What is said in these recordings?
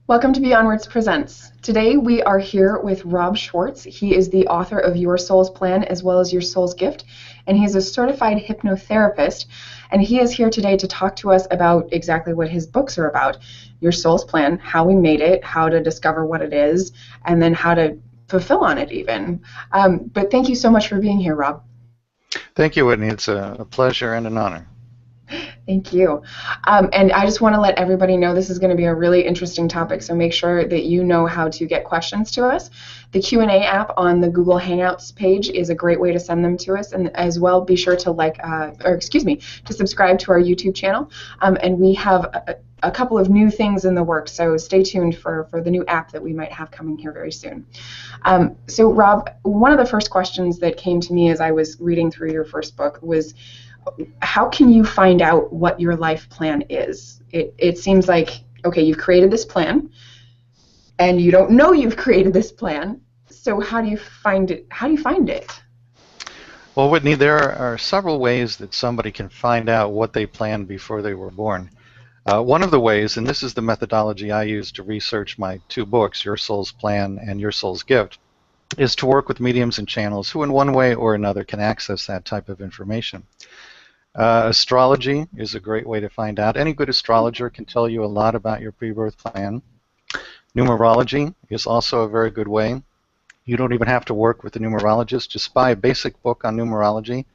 Welcome to Beyondwords Presents. Today we are here with Rob Schwartz. He is the author of Your Soul's Plan as well as Your Soul's Gift, and he is a certified hypnotherapist. And he is here today to talk to us about exactly what his books are about. Your Soul's Plan, how we made it, how to discover what it is, and then how to fulfill on it even. But thank you so much for being here, Rob. Thank you, Whitney. It's a pleasure and an honor. Thank you. And I just want to let everybody know this is going to be a really interesting topic, so make sure that you know how to get questions to us. The Q&A app on the Google Hangouts page is a great way to send them to us, and as well be sure to to subscribe to our YouTube channel. And we have a couple of new things in the works, so stay tuned for the new app that we might have coming here very soon. So Rob, one of the first questions that came to me as I was reading through your first book was, how can you find out what your life plan is? It seems like, okay, you've created this plan, and you don't know you've created this plan, so how do you find it? How do you find it? Well, Whitney, there are several ways that somebody can find out what they planned before they were born. One of the ways, and this is the methodology I use to research my two books, Your Soul's Plan and Your Soul's Gift, is to work with mediums and channels who in one way or another can access that type of information. Astrology is a great way to find out. Any good astrologer can tell you a lot about your pre-birth plan. Numerology is also a very good way. You don't even have to work with a numerologist. Just buy a basic book on numerology.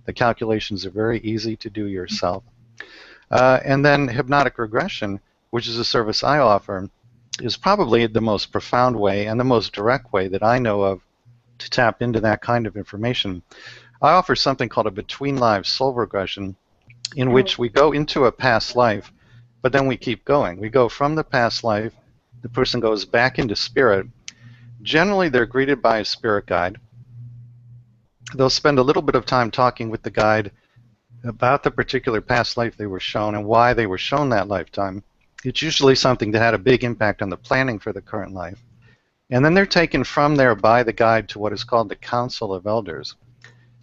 The calculations are very easy to do yourself. And then hypnotic regression, which is a service I offer, is probably the most profound way and the most direct way that I know of to tap into that kind of information. I offer something called a between lives soul regression, in which we go into a past life, but then we keep going. We go from the past life, the person goes back into spirit. Generally, they're greeted by a spirit guide. They'll spend a little bit of time talking with the guide about the particular past life they were shown and why they were shown that lifetime. It's usually something that had a big impact on the planning for the current life. And then they're taken from there by the guide to what is called the Council of Elders.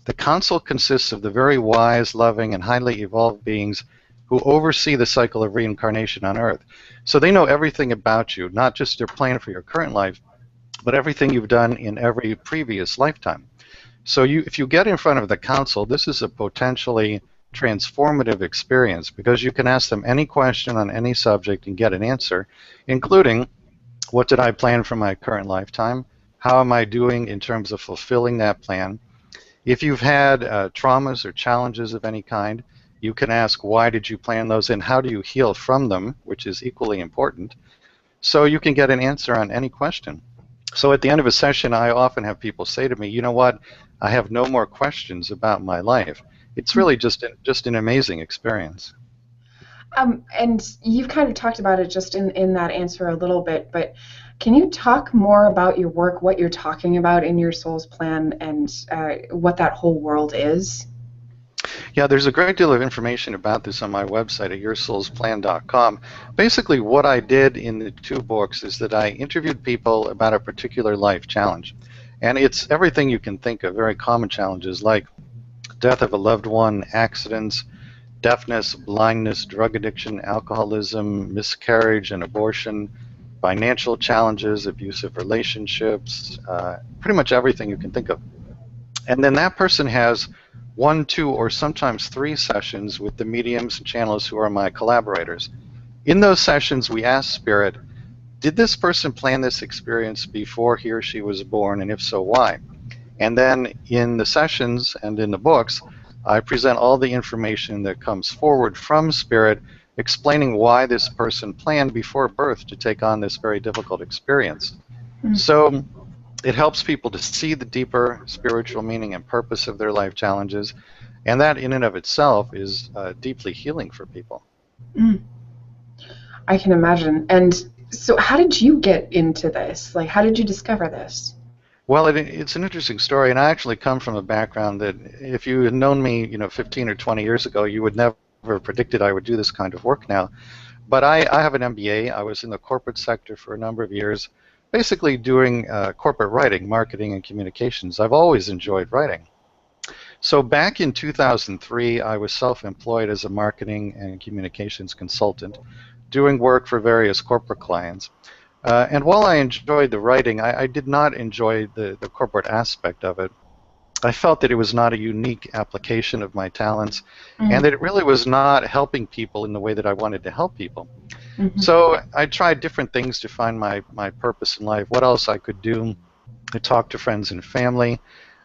The council consists of the very wise, loving, and highly evolved beings who oversee the cycle of reincarnation on Earth. So they know everything about you, not just your plan for your current life, but everything you've done in every previous lifetime. So if you get in front of the council, this is a potentially transformative experience because you can ask them any question on any subject and get an answer, including, what did I plan for my current lifetime? How am I doing in terms of fulfilling that plan? If you've had traumas or challenges of any kind, you can ask, why did you plan those and how do you heal from them, which is equally important. So you can get an answer on any question. So at the end of a session, I often have people say to me, you know what, I have no more questions about my life. It's really just an amazing experience. And you've kind of talked about it just in that answer a little bit, but can you talk more about your work, what you're talking about in Your Soul's Plan, and what that whole world is? Yeah, there's a great deal of information about this on my website at yoursoulsplan.com. Basically, what I did in the two books is that I interviewed people about a particular life challenge. And it's everything you can think of, very common challenges like death of a loved one, accidents, deafness, blindness, drug addiction, alcoholism, miscarriage and abortion, financial challenges, abusive relationships, pretty much everything you can think of. And then that person has 1, 2, or sometimes 3 sessions with the mediums and channels who are my collaborators. In those sessions, we ask Spirit, did this person plan this experience before he or she was born, and if so, why? And then in the sessions and in the books, I present all the information that comes forward from Spirit explaining why this person planned before birth to take on this very difficult experience. Mm-hmm. So it helps people to see the deeper spiritual meaning and purpose of their life challenges, and that in and of itself is deeply healing for people. Mm. I can imagine. And so how did you get into this? Like, how did you discover this? Well, it's an interesting story, and I actually come from a background that if you had known me, 15 or 20 years ago, you would never have predicted I would do this kind of work now. But I have an MBA. I was in the corporate sector for a number of years, basically doing corporate writing, marketing, and communications. I've always enjoyed writing. So back in 2003, I was self-employed as a marketing and communications consultant, doing work for various corporate clients. And while I enjoyed the writing, I did not enjoy the corporate aspect of it. I felt that it was not a unique application of my talents, and Mm-hmm. that it really was not helping people in the way that I wanted to help people. Mm-hmm. So I tried different things to find my purpose in life, what else I could do. I talked to friends and family.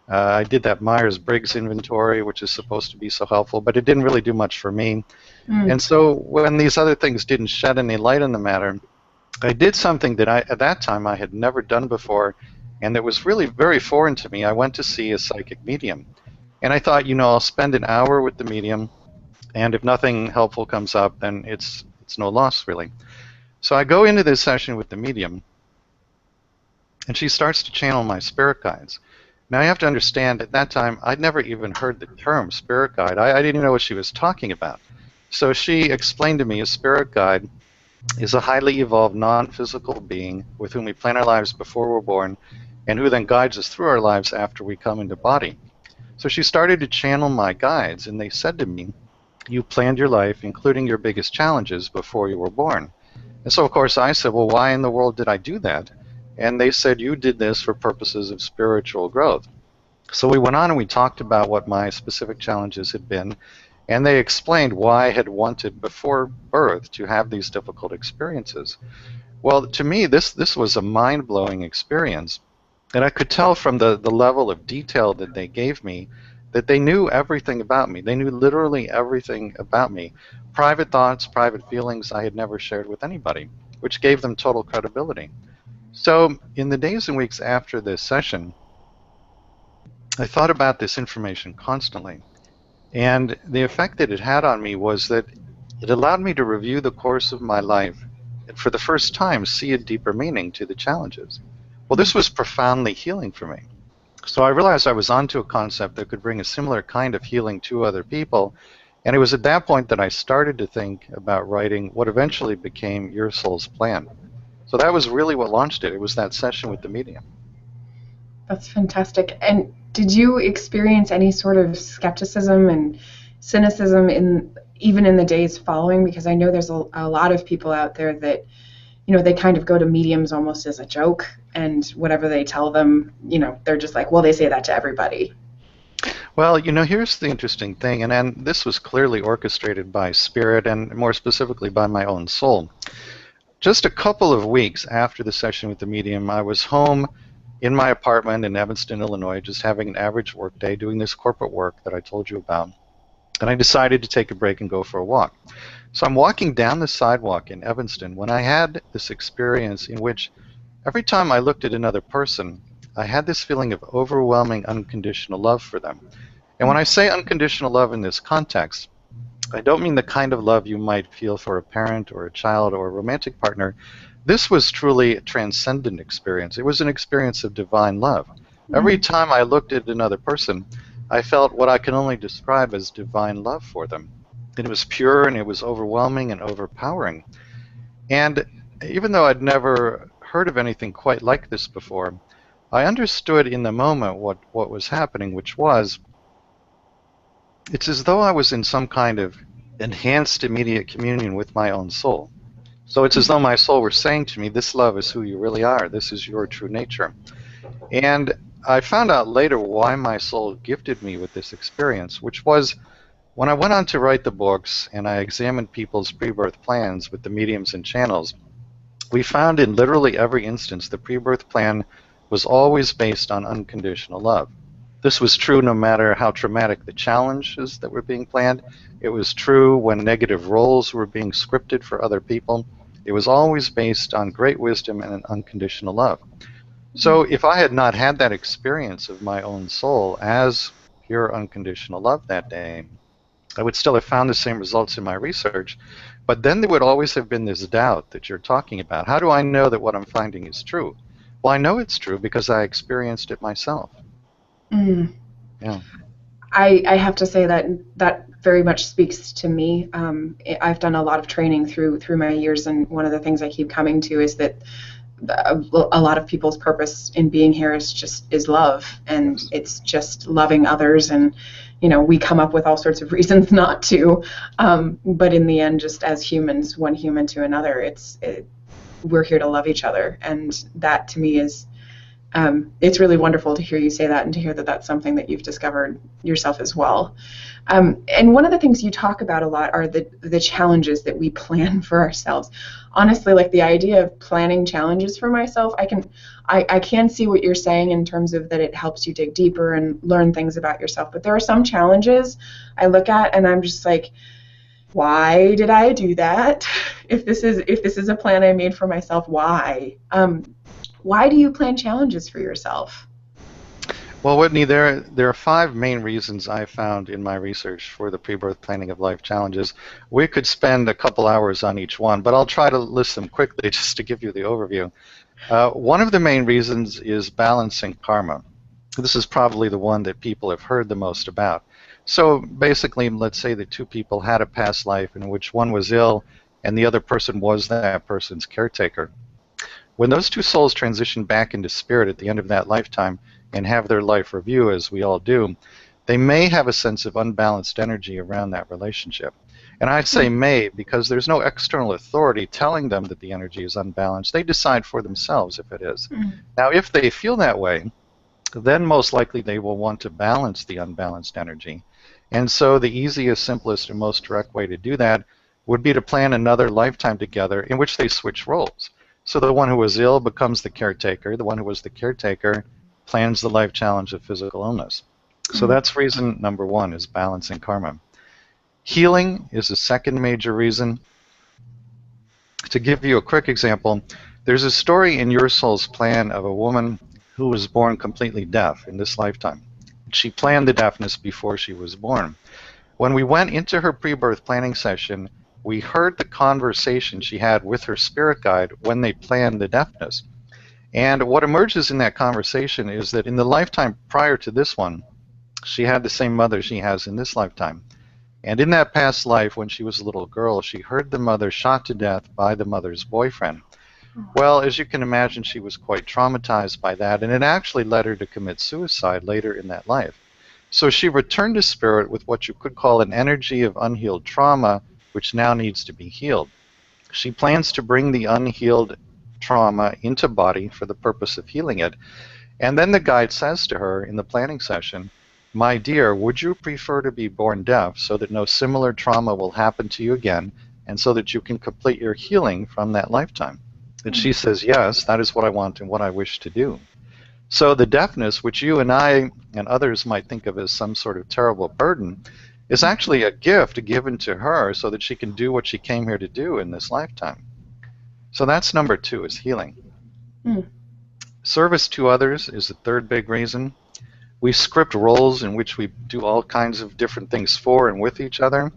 I did that Myers-Briggs Inventory, which is supposed to be so helpful, but it didn't really do much for me. And so when these other things didn't shed any light on the matter, I did something that at that time I had never done before, and that was really very foreign to me. I went to see a psychic medium. And I thought, I'll spend an hour with the medium, and if nothing helpful comes up, then it's no loss, really. So I go into this session with the medium, and she starts to channel my spirit guides. Now, you have to understand, at that time, I'd never even heard the term spirit guide. I didn't know what she was talking about. So she explained to me a spirit guide is a highly evolved non-physical being with whom we plan our lives before we're born, and who then guides us through our lives after we come into body. So she started to channel my guides, and they said to me, you planned your life, including your biggest challenges, before you were born. And so, of course, I said, well, why in the world did I do that? And they said, you did this for purposes of spiritual growth. So we went on and we talked about what my specific challenges had been, and they explained why I had wanted before birth to have these difficult experiences. Well, to me, this was a mind-blowing experience, and I could tell from the level of detail that they gave me that they knew everything about me. They knew literally everything about me. Private thoughts, private feelings I had never shared with anybody, which gave them total credibility. So in the days and weeks after this session, I thought about this information constantly. And the effect that it had on me was that it allowed me to review the course of my life and for the first time see a deeper meaning to the challenges. Well, this was profoundly healing for me. So I realized I was onto a concept that could bring a similar kind of healing to other people. And it was at that point that I started to think about writing what eventually became Your Soul's Plan. So that was really what launched it. It was that session with the medium. That's fantastic. And did you experience any sort of skepticism and cynicism even in the days following? Because I know there's a lot of people out there that, they kind of go to mediums almost as a joke, and whatever they tell them, they're just like, well, they say that to everybody. Well, here's the interesting thing, and this was clearly orchestrated by spirit, and more specifically by my own soul. Just a couple of weeks after the session with the medium, I was home in my apartment in Evanston, Illinois, just having an average work day, doing this corporate work that I told you about. And I decided to take a break and go for a walk. So I'm walking down the sidewalk in Evanston when I had this experience in which every time I looked at another person, I had this feeling of overwhelming unconditional love for them. And when I say unconditional love in this context, I don't mean the kind of love you might feel for a parent or a child or a romantic partner. This was truly a transcendent experience. It was an experience of divine love. Every time I looked at another person, I felt what I can only describe as divine love for them. And it was pure, and it was overwhelming and overpowering. And even though I'd never heard of anything quite like this before, I understood in the moment what was happening, which was, it's as though I was in some kind of enhanced immediate communion with my own soul. So it's as though my soul were saying to me, this love is who you really are. This is your true nature. And I found out later why my soul gifted me with this experience, which was when I went on to write the books and I examined people's pre-birth plans with the mediums and channels, we found in literally every instance the pre-birth plan was always based on unconditional love. This was true no matter how traumatic the challenges that were being planned. It was true when negative roles were being scripted for other people. It was always based on great wisdom and an unconditional love. So if I had not had that experience of my own soul as pure unconditional love that day, I would still have found the same results in my research, but then there would always have been this doubt that you're talking about. How do I know that what I'm finding is true? Well, I know it's true because I experienced it myself. Mm. Yeah. I have to say that very much speaks to me. I've done a lot of training through my years, and one of the things I keep coming to is that a lot of people's purpose in being here is love, and it's just loving others. And we come up with all sorts of reasons not to, but in the end, just as humans, one human to another, we're here to love each other. And that to me is, it's really wonderful to hear you say that and to hear that that's something that you've discovered yourself as well. And one of the things you talk about a lot are the challenges that we plan for ourselves. Honestly, like the idea of planning challenges for myself, I can see what you're saying in terms of that it helps you dig deeper and learn things about yourself. But there are some challenges I look at and I'm just like, why did I do that? If this is a plan I made for myself, why? Why do you plan challenges for yourself? Well, Whitney, there are 5 main reasons I found in my research for the pre-birth planning of life challenges. We could spend a couple hours on each one, but I'll try to list them quickly just to give you the overview. One of the main reasons is balancing karma. This is probably the one that people have heard the most about. So basically, let's say that 2 people had a past life in which one was ill and the other person was that person's caretaker. When those 2 souls transition back into spirit at the end of that lifetime and have their life review, as we all do, they may have a sense of unbalanced energy around that relationship. And I say may because there's no external authority telling them that the energy is unbalanced. They decide for themselves if it is. Now, if they feel that way, then most likely they will want to balance the unbalanced energy. And so the easiest, simplest, and most direct way to do that would be to plan another lifetime together in which they switch roles. So the one who was ill becomes the caretaker. The one who was the caretaker plans the life challenge of physical illness. So that's reason number 1, is balancing karma. Healing is the second major reason. To give you a quick example, there's a story in your soul's plan of a woman who was born completely deaf in this lifetime. She planned the deafness before she was born. When we went into her pre-birth planning session, we heard the conversation she had with her spirit guide when they planned the deafness. And what emerges in that conversation is that in the lifetime prior to this one, she had the same mother she has in this lifetime. And in that past life, when she was a little girl, she heard the mother shot to death by the mother's boyfriend. Well, as you can imagine, she was quite traumatized by that, and it actually led her to commit suicide later in that life. So she returned to spirit with what you could call an energy of unhealed trauma, which now needs to be healed. She plans to bring the unhealed trauma into body for the purpose of healing it. And then the guide says to her in the planning session, "My dear, would you prefer to be born deaf so that no similar trauma will happen to you again and so that you can complete your healing from that lifetime?" And she says, "Yes, that is what I want and what I wish to do." So the deafness, which you and I and others might think of as some sort of terrible burden, is actually a gift given to her so that she can do what she came here to do in this lifetime. So that's number 2, is healing. Service to others is the third big reason. We script roles in which we do all kinds of different things for and with each other.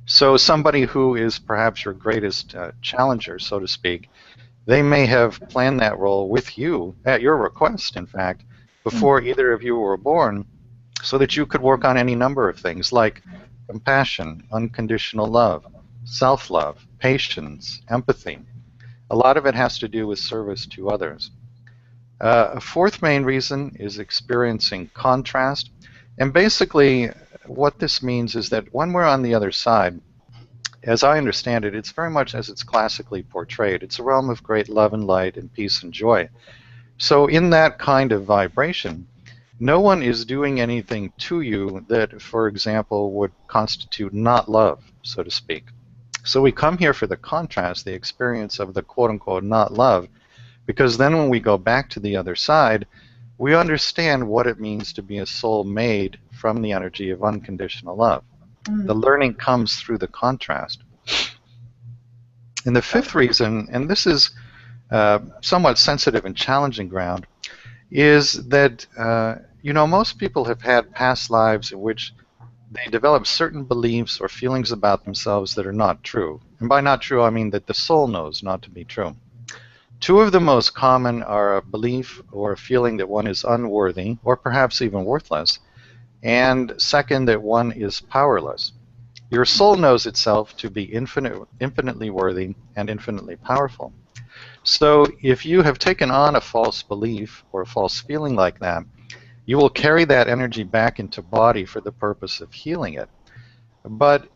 So somebody who is perhaps your greatest challenger, so to speak, they may have planned that role with you, at your request, in fact, before either of you were born, so that you could work on any number of things like compassion, unconditional love, self-love, patience, empathy. A lot of it has to do with service to others. A fourth main reason is experiencing contrast. And basically, what this means is that when we're on the other side, as I understand it, it's very much as it's classically portrayed. It's a realm of great love and light and peace and joy. So in that kind of vibration, no one is doing anything to you that, for example, would constitute not love, so to speak. So we come here for the contrast, the experience of the quote-unquote not love, because then when we go back to the other side, we understand what it means to be a soul made from the energy of unconditional love. The learning comes through the contrast. And the fifth reason, and this is somewhat sensitive and challenging ground, is that most people have had past lives in which they develop certain beliefs or feelings about themselves that are not true. And by not true, I mean that the soul knows not to be true. 2 of the most common are a belief or a feeling that one is unworthy, or perhaps even worthless, and second, that one is powerless. Your soul knows itself to be infinitely worthy and infinitely powerful. So if you have taken on a false belief or a false feeling like that, you will carry that energy back into body for the purpose of healing it. But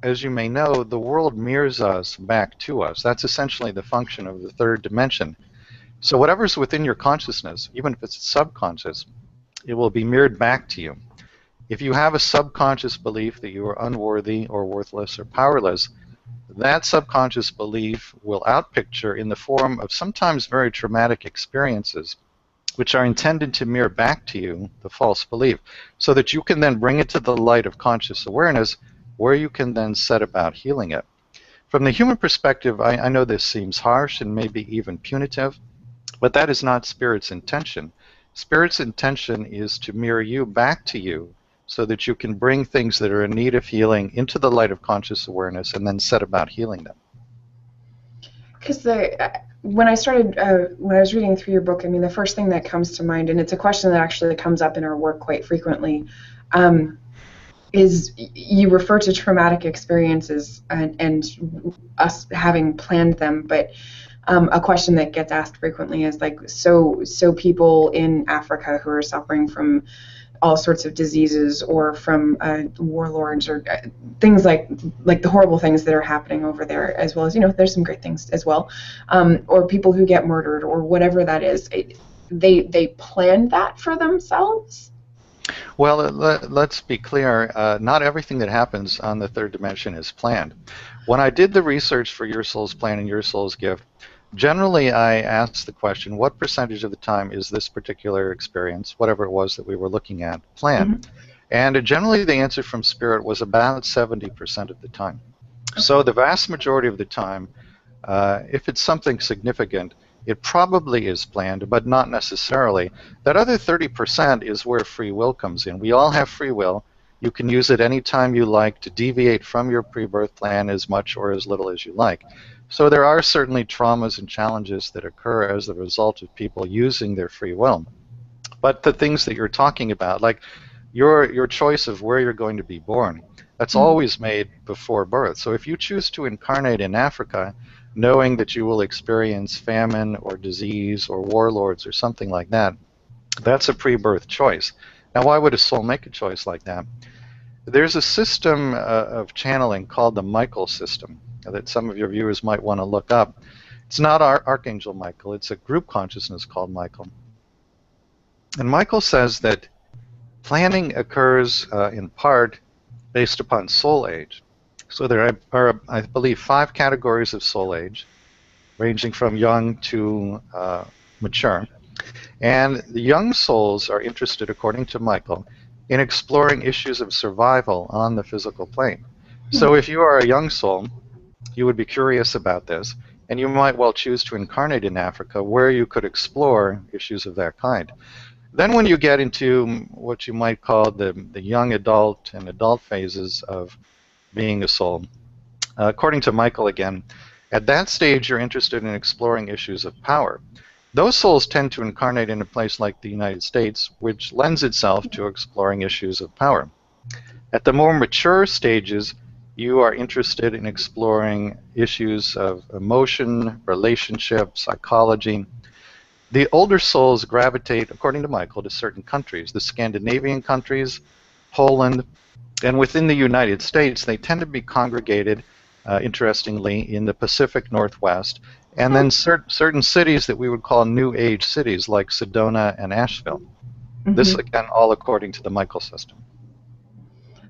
as you may know, the world mirrors us back to us. That's essentially the function of the third dimension. So whatever's within your consciousness, even if it's subconscious, it will be mirrored back to you. If you have a subconscious belief that you are unworthy or worthless or powerless, that subconscious belief will outpicture in the form of sometimes very traumatic experiences, which are intended to mirror back to you the false belief, so that you can then bring it to the light of conscious awareness, where you can then set about healing it. From the human perspective, I know this seems harsh and maybe even punitive, but that is not Spirit's intention. Spirit's intention is to mirror you back to you, so that you can bring things that are in need of healing into the light of conscious awareness and then set about healing them. Because when I started, when I was reading through your book, I mean, the first thing that comes to mind, and it's a question that actually comes up in our work quite frequently, is you refer to traumatic experiences and us having planned them, but a question that gets asked frequently is like, so people in Africa who are suffering from all sorts of diseases or from warlords or things like the horrible things that are happening over there, as well as, there's some great things as well, or people who get murdered or whatever that is, they planned that for themselves? Well, let's be clear. Not everything that happens on the third dimension is planned. When I did the research for Your Soul's Plan and Your Soul's Gift, generally I asked the question, what percentage of the time is this particular experience, whatever it was that we were looking at, planned? Mm-hmm. And generally the answer from Spirit was about 70% of the time. Okay. So the vast majority of the time, if it's something significant, it probably is planned, but not necessarily. That other 30% is where free will comes in. We all have free will. You can use it anytime you like to deviate from your pre-birth plan as much or as little as you like. So there are certainly traumas and challenges that occur as a result of people using their free will. But the things that you're talking about, like your choice of where you're going to be born, that's always made before birth. So if you choose to incarnate in Africa, knowing that you will experience famine or disease or warlords or something like that, that's a pre-birth choice. Now, why would a soul make a choice like that? There's a system of channeling called the Michael system that some of your viewers might want to look up. It's not Archangel Michael, it's a group consciousness called Michael. And Michael says that planning occurs in part based upon soul age. So there are, I believe, 5 categories of soul age, ranging from young to mature. And the young souls are interested, according to Michael, in exploring issues of survival on the physical plane. So if you are a young soul, you would be curious about this, and you might well choose to incarnate in Africa, where you could explore issues of that kind. Then when you get into what you might call the young adult and adult phases of being a soul, according to Michael again, at that stage you're interested in exploring issues of power. Those souls tend to incarnate in a place like the United States, which lends itself to exploring issues of power. At the more mature stages, you are interested in exploring issues of emotion, relationship, psychology. The older souls gravitate, according to Michael, to certain countries, the Scandinavian countries, Poland, and within the United States, they tend to be congregated, interestingly, in the Pacific Northwest, and then certain cities that we would call New Age cities, like Sedona and Asheville. Mm-hmm. This, again, all according to the Michael system.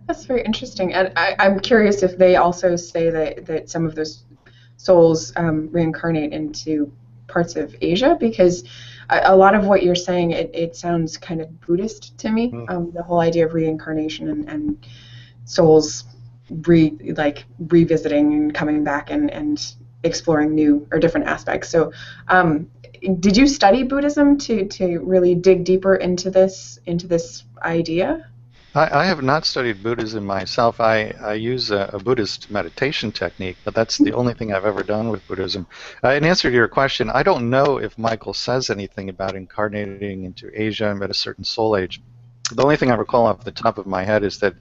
That's very interesting. And I'm curious if they also say that some of those souls reincarnate into parts of Asia, because a lot of what you're saying, it sounds kind of Buddhist to me, the whole idea of reincarnation and souls revisiting and coming back and exploring new or different aspects. So did you study Buddhism to really dig deeper into this idea? I have not studied Buddhism myself. I use a Buddhist meditation technique, but that's the only thing I've ever done with Buddhism. In answer to your question, I don't know if Michael says anything about incarnating into Asia at a certain soul age. The only thing I recall off the top of my head is that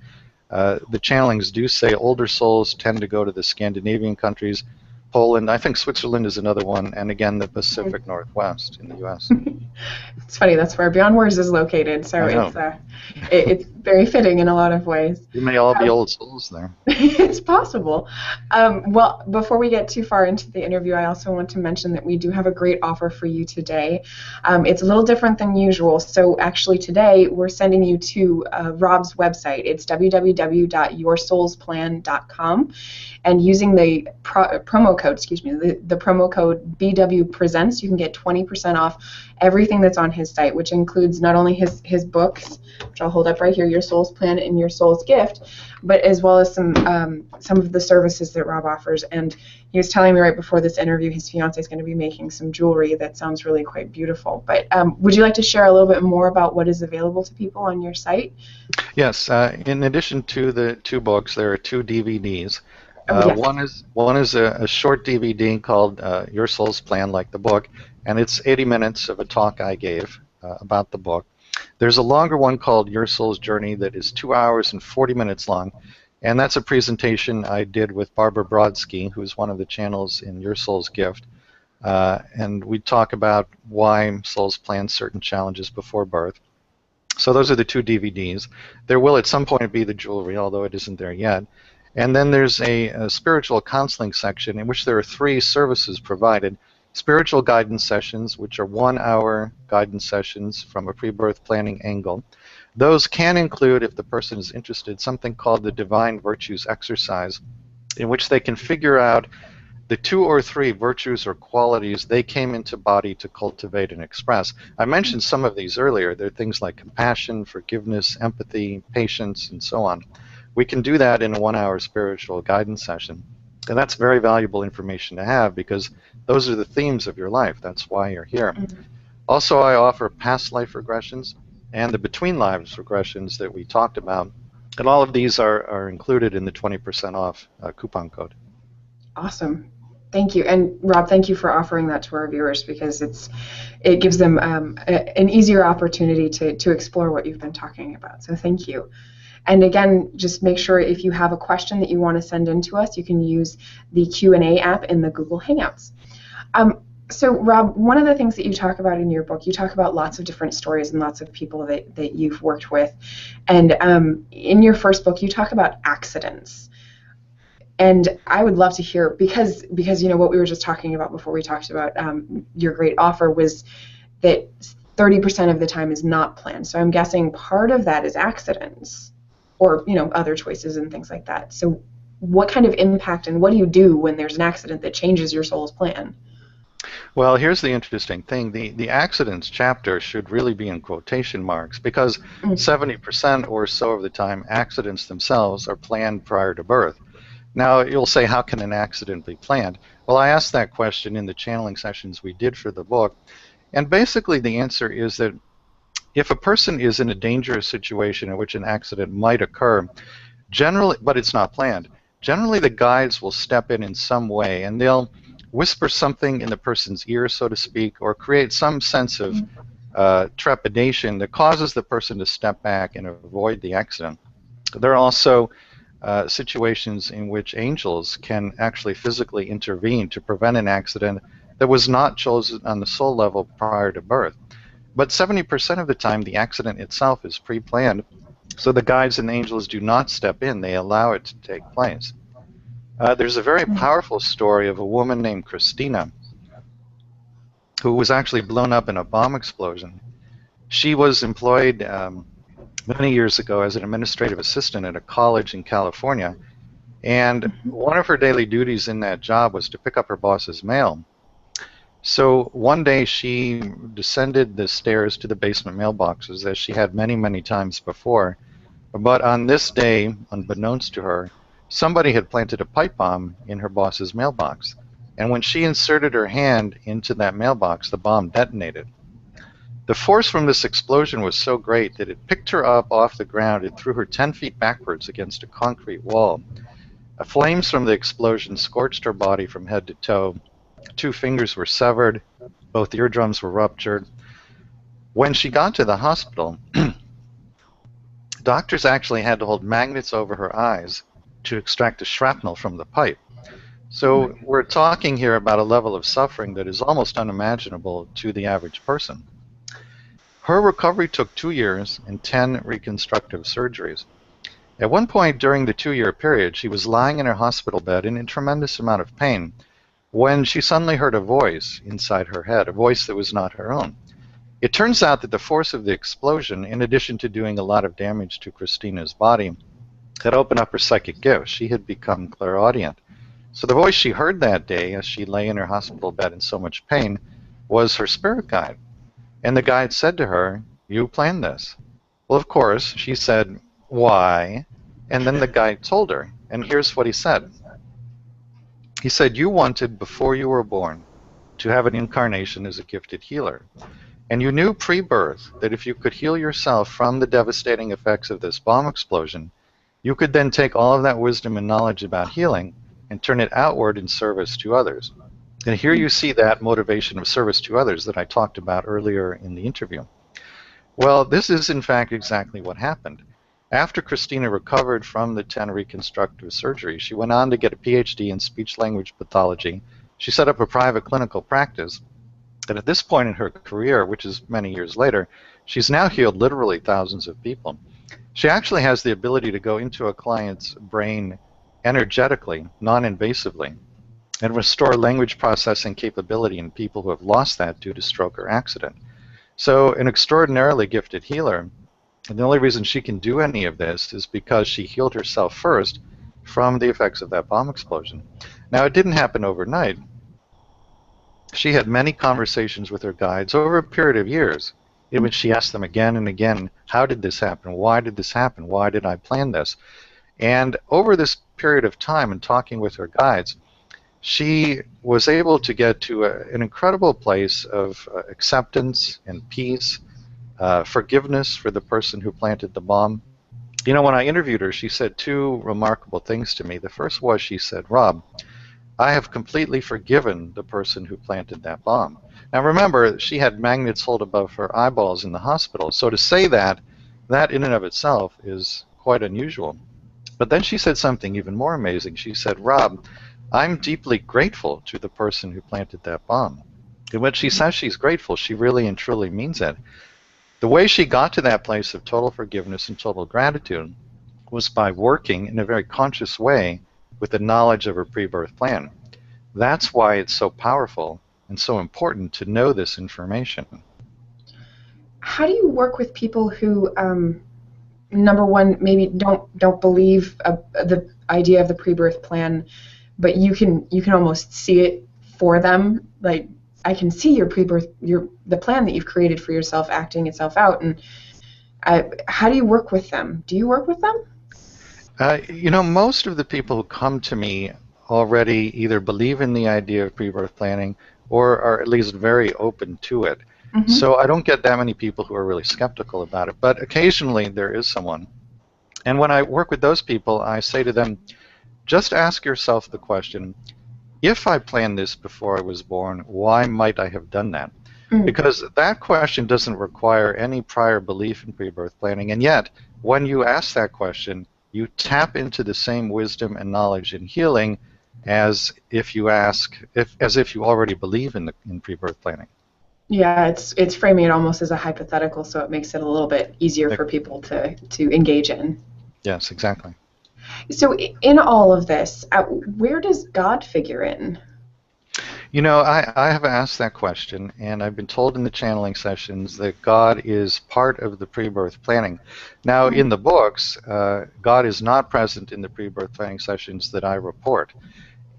the channelings do say older souls tend to go to the Scandinavian countries, Poland, I think Switzerland is another one, and again the Pacific Northwest in the U.S. It's funny, that's where Beyond Words is located, so it's Very fitting in a lot of ways. You may all be old souls there. It's possible. Well, before we get too far into the interview, I also want to mention that we do have a great offer for you today. It's a little different than usual. So actually today we're sending you to Rob's website. It's www.yoursoulsplan.com. And using the promo code, the promo code BW Presents, you can get 20% off everything that's on his site, which includes not only his books, which I'll hold up right here, Your Soul's Plan and Your Soul's Gift, but as well as some of the services that Rob offers. And he was telling me right before this interview, his fiance is going to be making some jewelry that sounds really quite beautiful. But would you like to share a little bit more about what is available to people on your site? Yes. In addition to the 2 books, there are 2 DVDs. Yes. One is a short DVD called Your Soul's Plan, like the book, and it's 80 minutes of a talk I gave about the book. There's a longer one called Your Soul's Journey that is 2 hours and 40 minutes long, and that's a presentation I did with Barbara Brodsky, who's one of the channels in Your Soul's Gift, and we talk about why souls plan certain challenges before birth. So those are the 2 DVDs. There will at some point be the jewelry, although it isn't there yet. And then there's a spiritual counseling section in which there are 3 services provided. Spiritual guidance sessions, which are 1-hour guidance sessions from a pre-birth planning angle. Those can include, if the person is interested, something called the Divine Virtues Exercise, in which they can figure out the 2 or 3 virtues or qualities they came into body to cultivate and express. I mentioned some of these earlier. They're things like compassion, forgiveness, empathy, patience, and so on. We can do that in a 1-hour spiritual guidance session. And that's very valuable information to have because those are the themes of your life. That's why you're here. Also, I offer past life regressions and the between lives regressions that we talked about. And all of these are included in the 20% off coupon code. Awesome. Thank you. And Rob, thank you for offering that to our viewers because it gives them an easier opportunity to explore what you've been talking about. So thank you. And again, just make sure if you have a question that you want to send in to us, you can use the Q&A app in the Google Hangouts. So Rob, one of the things that you talk about in your book, you talk about lots of different stories and lots of people that you've worked with. And in your first book, you talk about accidents. And I would love to hear, because you know what we were just talking about before we talked about your great offer was that 30% of the time is not planned. So I'm guessing part of that is accidents or, you know, other choices and things like that. So what kind of impact and what do you do when there's an accident that changes your soul's plan? Well, here's the interesting thing. The accidents chapter should really be in quotation marks because 70% or so of the time accidents themselves are planned prior to birth. Now, you'll say, how can an accident be planned? Well, I asked that question in the channeling sessions we did for the book. And basically the answer is that if a person is in a dangerous situation in which an accident might occur, generally, but it's not planned, generally the guides will step in some way and they'll whisper something in the person's ear, so to speak, or create some sense of trepidation that causes the person to step back and avoid the accident. There are also situations in which angels can actually physically intervene to prevent an accident that was not chosen on the soul level prior to birth. But 70% of the time, the accident itself is pre-planned, so the guides and angels do not step in. They allow it to take place. There's a very powerful story of a woman named Christina who was actually blown up in a bomb explosion. She was employed many years ago as an administrative assistant at a college in California, and one of her daily duties in that job was to pick up her boss's mail. So one day she descended the stairs to the basement mailboxes, as she had many, many times before. But on this day, unbeknownst to her, somebody had planted a pipe bomb in her boss's mailbox. And when she inserted her hand into that mailbox, the bomb detonated. The force from this explosion was so great that it picked her up off the ground and threw her 10 feet backwards against a concrete wall. Flames from the explosion scorched her body from head to toe. 2 fingers were severed. Both eardrums were ruptured. When she got to the hospital, doctors actually had to hold magnets over her eyes to extract the shrapnel from the pipe. So we're talking here about a level of suffering that is almost unimaginable to the average person. Her recovery took 2 years and 10 reconstructive surgeries. At one point during the 2-year period, she was lying in her hospital bed in a tremendous amount of pain when she suddenly heard a voice inside her head, a voice that was not her own. It turns out that the force of the explosion, in addition to doing a lot of damage to Christina's body, had opened up her psychic gifts. She had become clairaudient. So the voice she heard that day as she lay in her hospital bed in so much pain was her spirit guide. And the guide said to her, "You planned this." Well, of course, she said, "Why?" And then the guide told her, and here's what he said. He said, "You wanted, before you were born, to have an incarnation as a gifted healer. And you knew pre-birth that if you could heal yourself from the devastating effects of this bomb explosion, you could then take all of that wisdom and knowledge about healing and turn it outward in service to others." And here you see that motivation of service to others that I talked about earlier in the interview. Well, this is in fact exactly what happened. After Christina recovered from the 10 reconstructive surgeries, she went on to get a PhD in speech-language pathology. She set up a private clinical practice. And at this point in her career, which is many years later, she's now healed literally thousands of people. She actually has the ability to go into a client's brain energetically, non-invasively, and restore language processing capability in people who have lost that due to stroke or accident. So an extraordinarily gifted healer, and the only reason she can do any of this is because she healed herself first from the effects of that bomb explosion. Now, it didn't happen overnight. She had many conversations with her guides over a period of years in which she asked them again and again, how did this happen? Why did this happen? Why did I plan this? And over this period of time and talking with her guides, she was able to get to an incredible place of acceptance and peace, forgiveness for the person who planted the bomb. You know, when I interviewed her, she said 2 remarkable things to me. The first was, she said, "Rob, I have completely forgiven the person who planted that bomb." Now remember, she had magnets hold above her eyeballs in the hospital, so to say that in and of itself is quite unusual. But then she said something even more amazing. She said, "Rob, I'm deeply grateful to the person who planted that bomb." And when she says she's grateful, she really and truly means it. The way she got to that place of total forgiveness and total gratitude was by working in a very conscious way with the knowledge of her pre-birth plan. That's why it's so powerful and so important to know this information. How do you work with people who, number one, maybe don't believe the idea of the pre-birth plan, but you can almost see it for them? Like, I can see your pre-birth, the plan that you've created for yourself acting itself out. And how do you work with them? Do you work with them? You know, most of the people who come to me already either believe in the idea of pre-birth planning or are at least very open to it. Mm-hmm. So I don't get that many people who are really skeptical about it, but occasionally there is someone. And when I work with those people, I say to them, just ask yourself the question, if I planned this before I was born, why might I have done that? Mm-hmm. Because that question doesn't require any prior belief in pre-birth planning, and yet when you ask that question, you tap into the same wisdom and knowledge in healing as if you already believe in pre-birth planning. Yeah, it's framing it almost as a hypothetical, so it makes it a little bit easier for people to engage in. Yes, exactly. So in all of this, where does God figure in? You know, I have asked that question, and I've been told in the channeling sessions that God is part of the pre-birth planning. Now, in the books, God is not present in the pre-birth planning sessions that I report.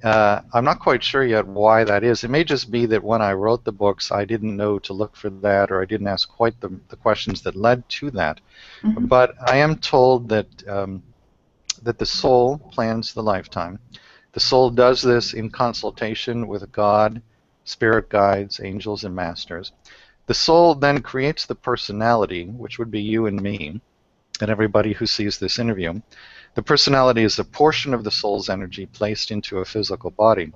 I'm not quite sure yet why that is. It may just be that when I wrote the books, I didn't know to look for that, or I didn't ask quite the questions that led to that. Mm-hmm. But I am told that that the soul plans the lifetime. The soul does this in consultation with God, spirit guides, angels, and masters. The soul then creates the personality, which would be you and me, and everybody who sees this interview. The personality is a portion of the soul's energy placed into a physical body.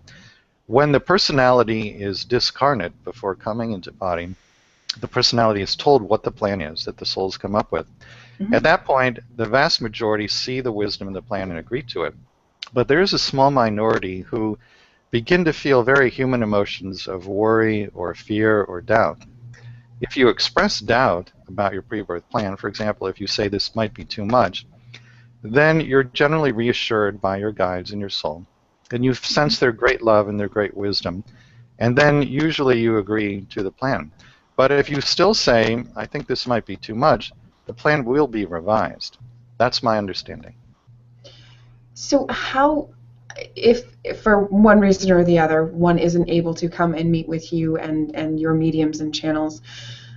When the personality is discarnate before coming into body, the personality is told what the plan is that the soul's come up with. Mm-hmm. At that point, the vast majority see the wisdom in the plan and agree to it. But there is a small minority who begin to feel very human emotions of worry or fear or doubt. If you express doubt about your pre-birth plan, for example, if you say this might be too much, then you're generally reassured by your guides and your soul, and you sense their great love and their great wisdom, and then usually you agree to the plan. But if you still say, I think this might be too much, the plan will be revised. That's my understanding. So how, if for one reason or the other, one isn't able to come and meet with you and your mediums and channels,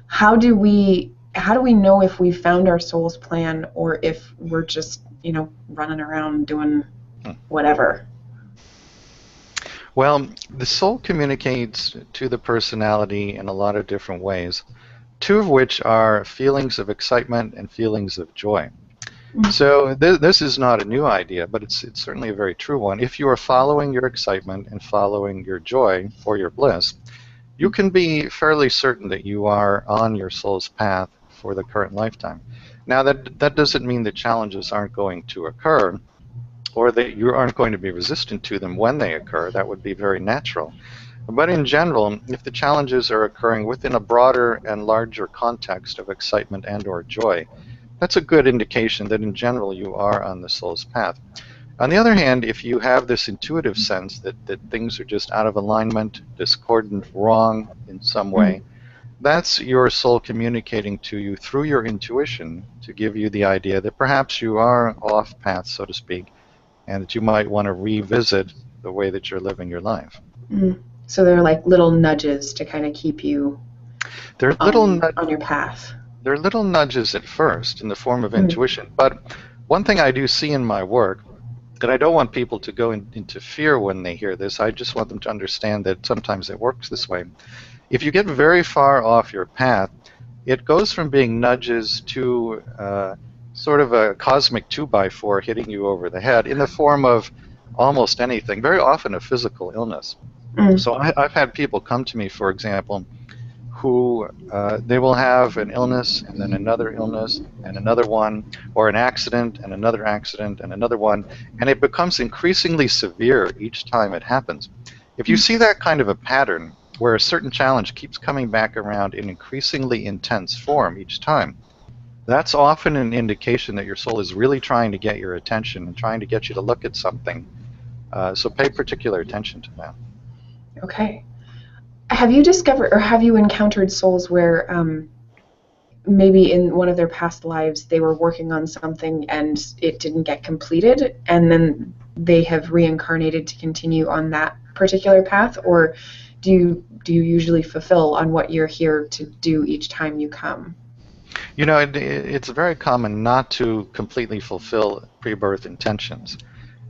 how do we know if we found our soul's plan or if we're just, running around doing whatever? Well, the soul communicates to the personality in a lot of different ways, two of which are feelings of excitement and feelings of joy. So this is not a new idea, but it's certainly a very true one. If you are following your excitement and following your joy or your bliss, you can be fairly certain that you are on your soul's path for the current lifetime. Now, that doesn't mean that challenges aren't going to occur or that you aren't going to be resistant to them when they occur. That would be very natural. But in general, if the challenges are occurring within a broader and larger context of excitement and or joy, that's a good indication that in general you are on the soul's path. On the other hand, if you have this intuitive sense that things are just out of alignment, discordant, wrong in some way, that's your soul communicating to you through your intuition to give you the idea that perhaps you are off path, so to speak, and that you might want to revisit the way that you're living your life. So they're like little nudges to kind of keep you on your path. They're little nudges at first in the form of intuition, but one thing I do see in my work, and I don't want people to go into fear when they hear this, I just want them to understand that sometimes it works this way. If you get very far off your path, it goes from being nudges to sort of a cosmic 2x4 hitting you over the head in the form of almost anything, very often a physical illness. So I've had people come to me, for example, who they will have an illness and then another illness and another one, or an accident and another one, and it becomes increasingly severe each time it happens. If you see that kind of a pattern where a certain challenge keeps coming back around in increasingly intense form each time, that's often an indication that your soul is really trying to get your attention and trying to get you to look at something. So pay particular attention to that. Okay. Have you discovered or have you encountered souls where maybe in one of their past lives they were working on something and it didn't get completed and then they have reincarnated to continue on that particular path? Or do you usually fulfill on what you're here to do each time you come? It's very common not to completely fulfill pre-birth intentions.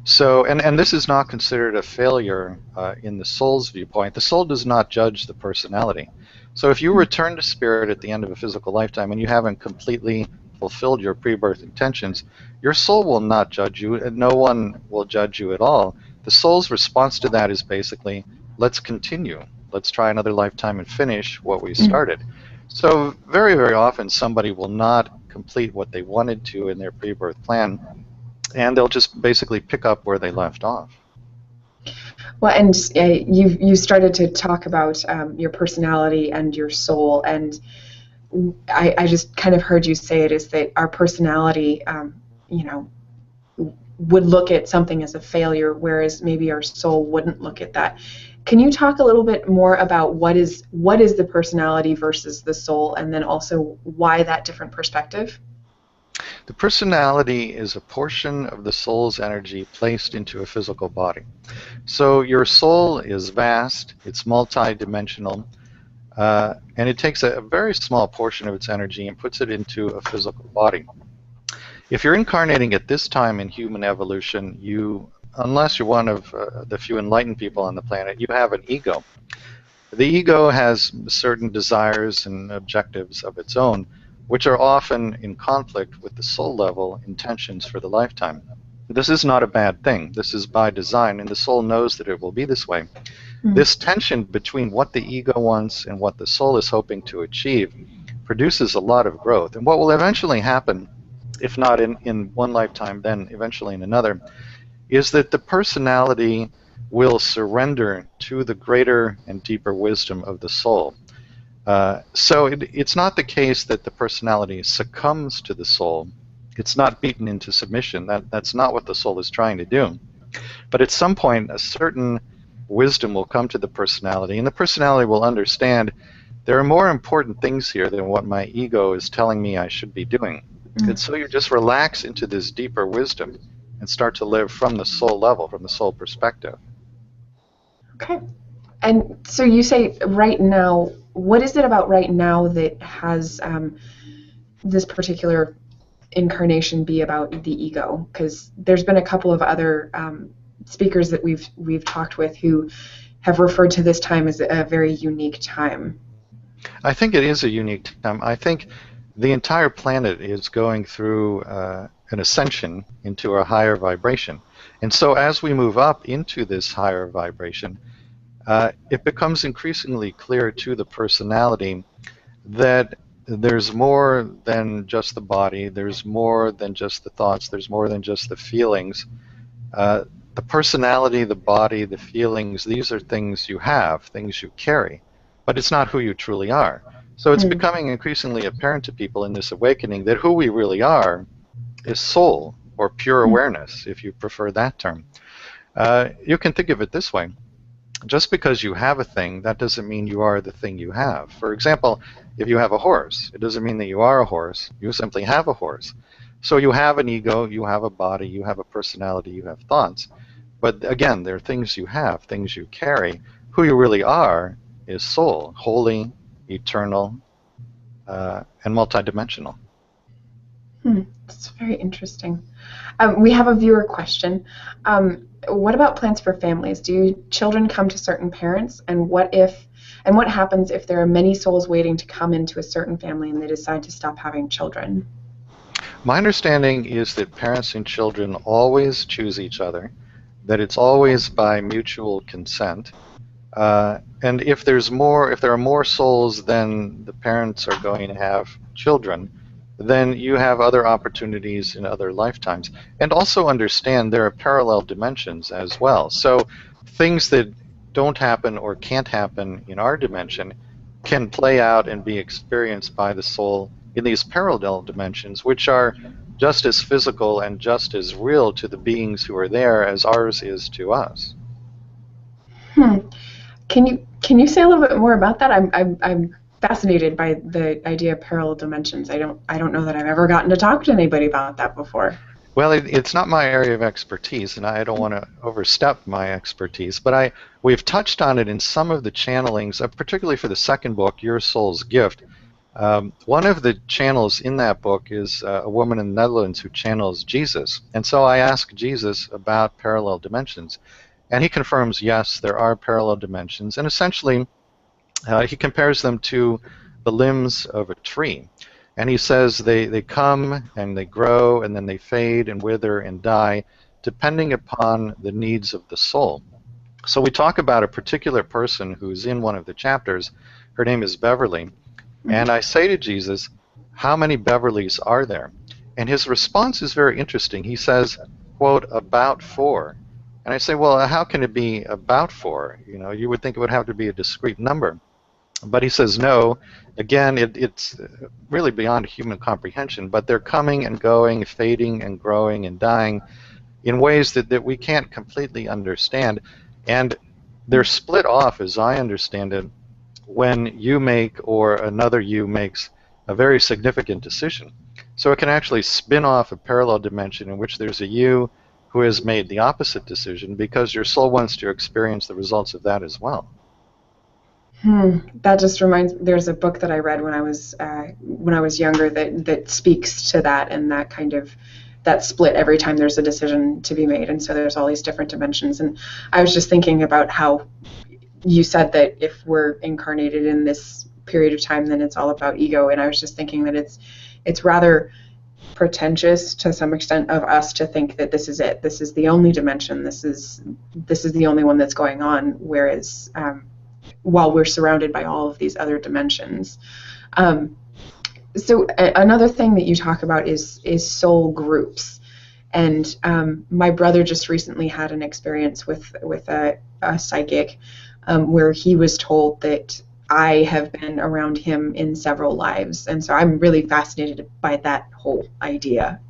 So, and this is not considered a failure in the soul's viewpoint. The soul does not judge the personality. So if you return to spirit at the end of a physical lifetime and you haven't completely fulfilled your pre-birth intentions, your soul will not judge you, and no one will judge you at all. The soul's response to that is basically, let's continue. Let's try another lifetime and finish what we started. So very, very often somebody will not complete what they wanted to in their pre-birth plan, and they'll just basically pick up where they left off. Well, and you started to talk about your personality and your soul, and I just kind of heard you say it is that our personality, would look at something as a failure, whereas maybe our soul wouldn't look at that. Can you talk a little bit more about what is the personality versus the soul, and then also why that different perspective? The personality is a portion of the soul's energy placed into a physical body. So your soul is vast, it's multi-dimensional, and it takes a very small portion of its energy and puts it into a physical body. If you're incarnating at this time in human evolution, unless you're one of the few enlightened people on the planet, you have an ego. The ego has certain desires and objectives of its own, which are often in conflict with the soul level intentions for the lifetime. This is not a bad thing. This is by design, and the soul knows that it will be this way. This tension between what the ego wants and what the soul is hoping to achieve produces a lot of growth. And what will eventually happen, if not in one lifetime, then eventually in another, is that the personality will surrender to the greater and deeper wisdom of the soul. So it's not the case that the personality succumbs to the soul. It's not beaten into submission. That's not what the soul is trying to do. But at some point, a certain wisdom will come to the personality, and the personality will understand there are more important things here than what my ego is telling me I should be doing. And so you just relax into this deeper wisdom and start to live from the soul level, from the soul perspective. Okay. And so you say right now, what is it about right now that has this particular incarnation be about the ego? Because there's been a couple of other speakers that we've talked with who have referred to this time as a very unique time. I think it is a unique time. I think the entire planet is going through an ascension into a higher vibration. And so as we move up into this higher vibration, it becomes increasingly clear to the personality that there's more than just the body, there's more than just the thoughts, there's more than just the feelings. The personality, the body, the feelings, these are things you have, things you carry, but it's not who you truly are. So it's becoming increasingly apparent to people in this awakening that who we really are is soul, or pure awareness, if you prefer that term. You can think of it this way. Just because you have a thing, that doesn't mean you are the thing you have. For example, if you have a horse, it doesn't mean that you are a horse. You simply have a horse. So you have an ego, you have a body, you have a personality, you have thoughts. But again, they're things you have, things you carry. Who you really are is soul, holy, eternal, and multidimensional. That's very interesting. We have a viewer question. What about plans for families? Do children come to certain parents? And what happens if there are many souls waiting to come into a certain family and they decide to stop having children? My understanding is that parents and children always choose each other, that it's always by mutual consent. And if there are more souls than the parents are going to have children, then you have other opportunities in other lifetimes. And also understand there are parallel dimensions as well. So things that don't happen or can't happen in our dimension can play out and be experienced by the soul in these parallel dimensions, which are just as physical and just as real to the beings who are there as ours is to us. Can you say a little bit more about that? I'm fascinated by the idea of parallel dimensions. I don't know that I've ever gotten to talk to anybody about that before. Well, it's not my area of expertise, and I don't want to overstep my expertise, but we've touched on it in some of the channelings, particularly for the second book, Your Soul's Gift. One of the channels in that book is a woman in the Netherlands who channels Jesus. And so I asked Jesus about parallel dimensions. And he confirms, yes, there are parallel dimensions. And essentially, he compares them to the limbs of a tree. And he says they come and they grow and then they fade and wither and die, depending upon the needs of the soul. So we talk about a particular person who's in one of the chapters. Her name is Beverly. And I say to Jesus, how many Beverlys are there? And his response is very interesting. He says, quote, about 4. And I say, well, how can it be about 4? You know, you would think it would have to be a discrete number. But he says, no. Again, it's really beyond human comprehension. But they're coming and going, fading and growing and dying in ways that we can't completely understand. And they're split off, as I understand it, when you make or another you makes a very significant decision. So it can actually spin off a parallel dimension in which there's a you who has made the opposite decision because your soul wants to experience the results of that as well. That just reminds me, there's a book that I read when I was younger that speaks to that, and that kind of that split every time there's a decision to be made, and so there's all these different dimensions. And I was just thinking about how you said that if we're incarnated in this period of time, then it's all about ego, and I was just thinking that it's rather pretentious to some extent of us to think that this is it, this is the only dimension, this is the only one that's going on, whereas while we're surrounded by all of these other dimensions. So another thing that you talk about is soul groups. And my brother just recently had an experience with a psychic where he was told that I have been around him in several lives. And so I'm really fascinated by that whole idea.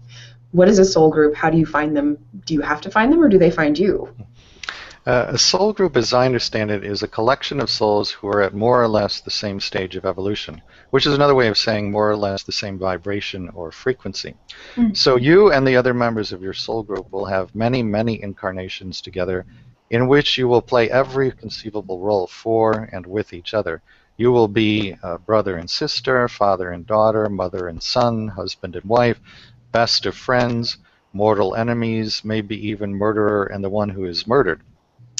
What is a soul group? How do you find them? Do you have to find them, or do they find you? A soul group, as I understand it, is a collection of souls who are at more or less the same stage of evolution, which is another way of saying more or less the same vibration or frequency. So you and the other members of your soul group will have many, many incarnations together in which you will play every conceivable role for and with each other. You will be brother and sister, father and daughter, mother and son, husband and wife, best of friends, mortal enemies, maybe even murderer and the one who is murdered.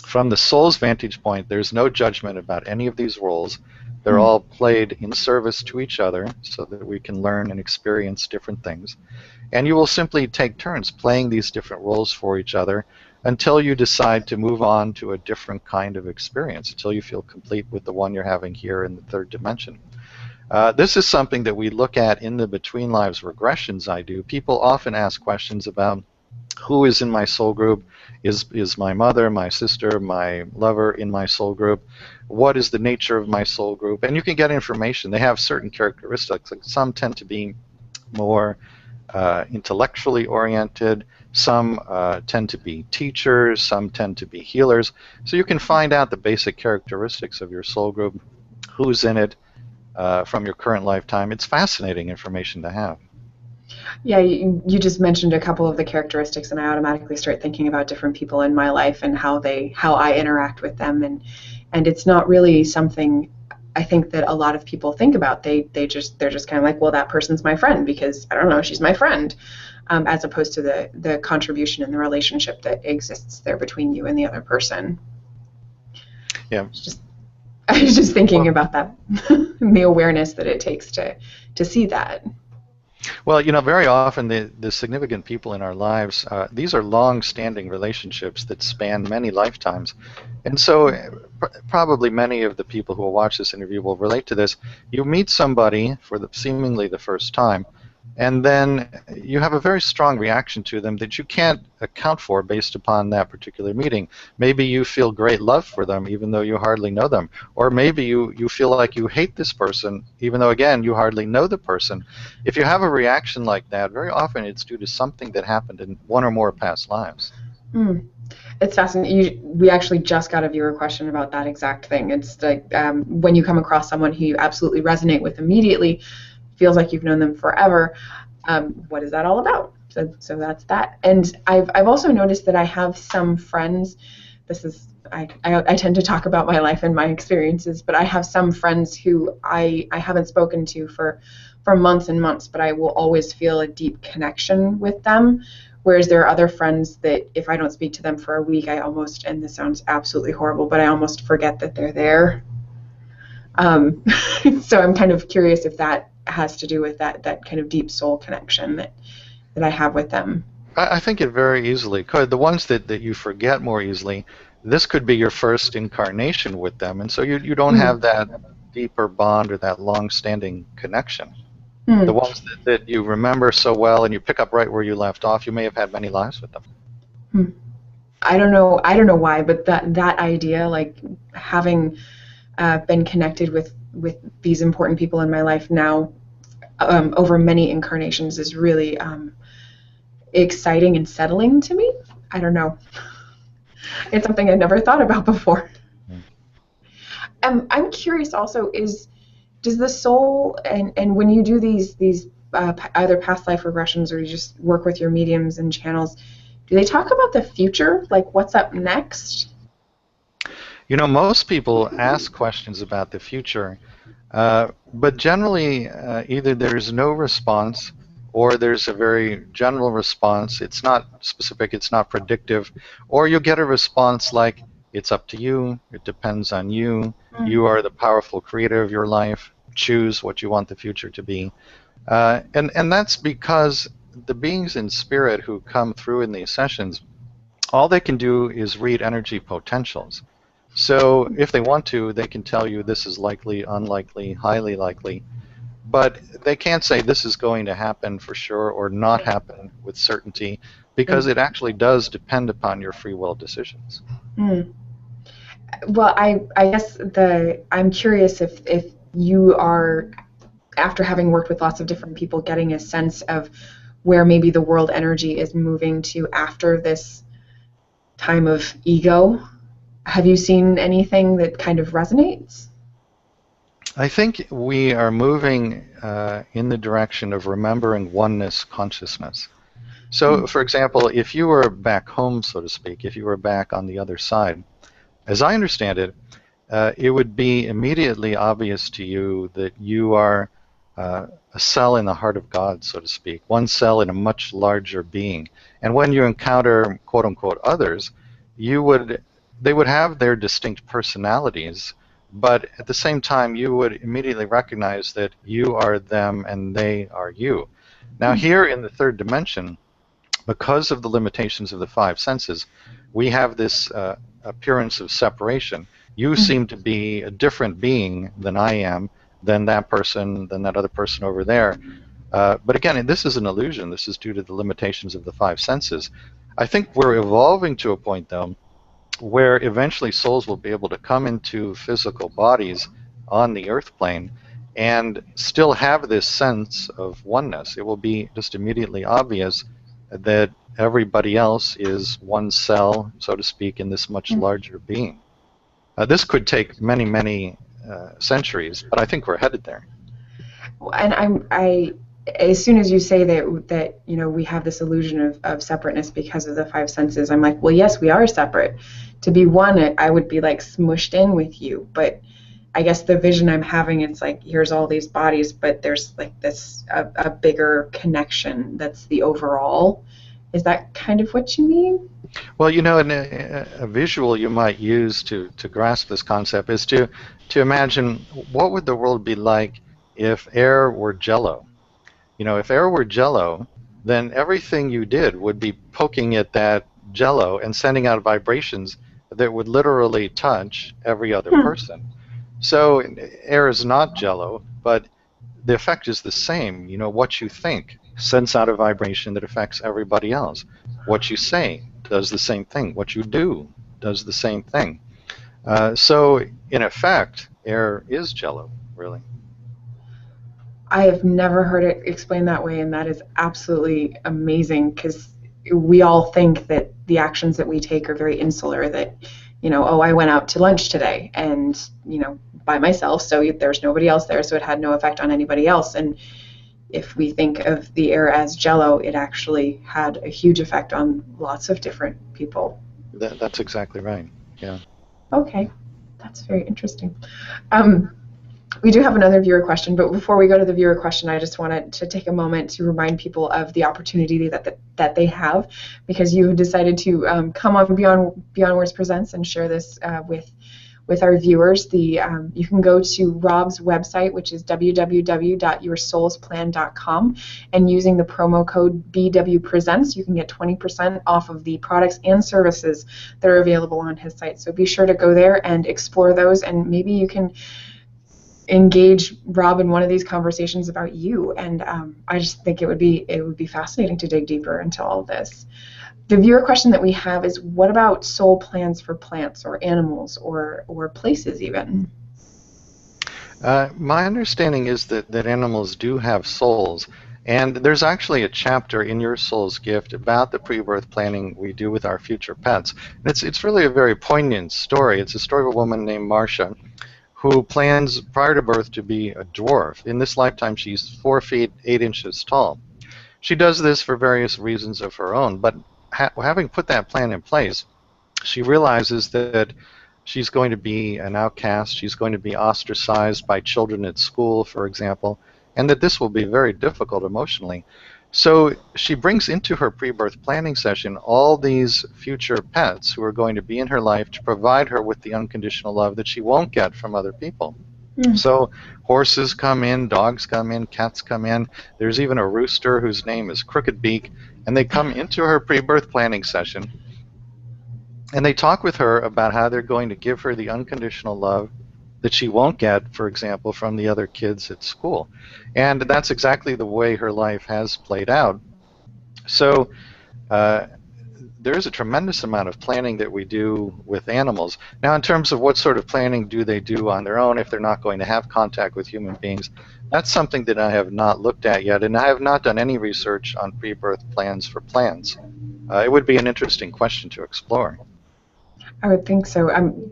From the soul's vantage point, there's no judgment about any of these roles. They're all played in service to each other so that we can learn and experience different things. And you will simply take turns playing these different roles for each other until you decide to move on to a different kind of experience, until you feel complete with the one you're having here in the third dimension. This is something that we look at in the Between Lives regressions I do. People often ask questions about who is in my soul group. Is my mother, my sister, my lover in my soul group? What is the nature of my soul group? And you can get information. They have certain characteristics. Like some tend to be more intellectually oriented. Some tend to be teachers. Some tend to be healers. So you can find out the basic characteristics of your soul group, who's in it from your current lifetime. It's fascinating information to have. Yeah, you just mentioned a couple of the characteristics, and I automatically start thinking about different people in my life and how I interact with them, and it's not really something I think that a lot of people think about. They're just kind of like, well, that person's my friend because I don't know, she's my friend, as opposed to the contribution and the relationship that exists there between you and the other person. Yeah. I was just thinking about that, the awareness that it takes to see that. Well, very often the significant people in our lives, these are long-standing relationships that span many lifetimes. And so probably many of the people who will watch this interview will relate to this. You meet somebody for seemingly the first time, and then you have a very strong reaction to them that you can't account for based upon that particular meeting. Maybe you feel great love for them even though you hardly know them. Or maybe you feel like you hate this person even though, again, you hardly know the person. If you have a reaction like that, very often it's due to something that happened in one or more past lives. It's fascinating. We actually just got a viewer question about that exact thing. It's like when you come across someone who you absolutely resonate with immediately, feels like you've known them forever. What is that all about? So that's that. And I've also noticed that I have some friends. This is I tend to talk about my life and my experiences, but I have some friends who I haven't spoken to for months and months, but I will always feel a deep connection with them. Whereas there are other friends that if I don't speak to them for a week, I almost, and this sounds absolutely horrible, but I almost forget that they're there. So I'm kind of curious if that has to do with that kind of deep soul connection that I have with them. I think it very easily could. The ones that you forget more easily, this could be your first incarnation with them, and so you don't have that deeper bond or that long-standing connection. The ones that you remember so well and you pick up right where you left off, you may have had many lives with them. I don't know why, but that idea, like having been connected with these important people in my life now over many incarnations is really exciting and settling to me. I don't know. It's something I'd never thought about before. I'm curious also, does the soul, and when you do these either past life regressions or you just work with your mediums and channels, do they talk about the future, like what's up next? Most people ask questions about the future, but generally either there's no response or there's a very general response. It's not specific, it's not predictive, or you'll get a response like, it's up to you, it depends on you, you are the powerful creator of your life, choose what you want the future to be. And that's because the beings in spirit who come through in these sessions, all they can do is read energy potentials. So if they want to, they can tell you this is likely, unlikely, highly likely, but they can't say this is going to happen for sure or not happen with certainty, because it actually does depend upon your free will decisions. Well, I guess I'm curious if you are, after having worked with lots of different people, getting a sense of where maybe the world energy is moving to after this time of ego. Have you seen anything that kind of resonates? I think we are moving in the direction of remembering oneness consciousness. So, for example, if you were back home, so to speak, if you were back on the other side, as I understand it, it would be immediately obvious to you that you are a cell in the heart of God, so to speak, one cell in a much larger being. And when you encounter quote unquote others, you would they would have their distinct personalities, but at the same time you would immediately recognize that you are them and they are you. Now here in the third dimension, because of the limitations of the five senses, we have this appearance of separation. You seem to be a different being than I am, than that person, than that other person over there. But again, this is an illusion. This is due to the limitations of the five senses. I think we're evolving to a point, though, where eventually souls will be able to come into physical bodies on the earth plane and still have this sense of oneness. It will be just immediately obvious that everybody else is one cell, so to speak, in this much larger being. This could take many, many centuries, but I think we're headed there. And I as soon as you say that we have this illusion of separateness because of the five senses, I'm like, well, yes, we are separate. To be one, I would be like smushed in with you. But I guess the vision I'm having, it's like, here's all these bodies, but there's like this a bigger connection that's the overall. Is that kind of what you mean? Well, a visual you might use to grasp this concept is to imagine what would the world be like if air were jello. If air were jello, then everything you did would be poking at that jello and sending out vibrations that would literally touch every other person. So air is not jello, but the effect is the same. What you think sends out a vibration that affects everybody else. What you say does the same thing. What you do does the same thing. So in effect, air is jello, really. I have never heard it explained that way, and that is absolutely amazing because we all think that the actions that we take are very insular, that, oh, I went out to lunch today and, by myself, so there's nobody else there, so it had no effect on anybody else. And if we think of the air as jello, it actually had a huge effect on lots of different people. That's exactly right, yeah. Okay, that's very interesting. We do have another viewer question, but before we go to the viewer question, I just wanted to take a moment to remind people of the opportunity that they have, because you decided to come on Beyond Words Presents and share this with our viewers. You can go to Rob's website, which is www.yoursoulsplan.com, and using the promo code BWPresents, you can get 20% off of the products and services that are available on his site. So be sure to go there and explore those, and maybe you can engage Rob in one of these conversations about you. And I just think it would be fascinating to dig deeper into all of this. The viewer question that we have is, what about soul plans for plants or animals or places even? My understanding is that animals do have souls, and there's actually a chapter in Your Soul's Gift about the pre-birth planning we do with our future pets. And it's really a very poignant story. It's a story of a woman named Marcia who plans prior to birth to be a dwarf. In this lifetime, she's 4 feet 8 inches tall. She does this for various reasons of her own, but having put that plan in place, she realizes that she's going to be an outcast, she's going to be ostracized by children at school, for example, and that this will be very difficult emotionally. So she brings into her pre-birth planning session all these future pets who are going to be in her life to provide her with the unconditional love that she won't get from other people. So horses come in, dogs come in, cats come in. There's even a rooster whose name is Crooked Beak, and they come into her pre-birth planning session, and they talk with her about how they're going to give her the unconditional love that she won't get, for example, from the other kids at school. And that's exactly the way her life has played out. So there is a tremendous amount of planning that we do with animals. Now, in terms of what sort of planning do they do on their own if they're not going to have contact with human beings, that's something that I have not looked at yet, and I have not done any research on pre-birth plans for plants. It would be an interesting question to explore. I would think so.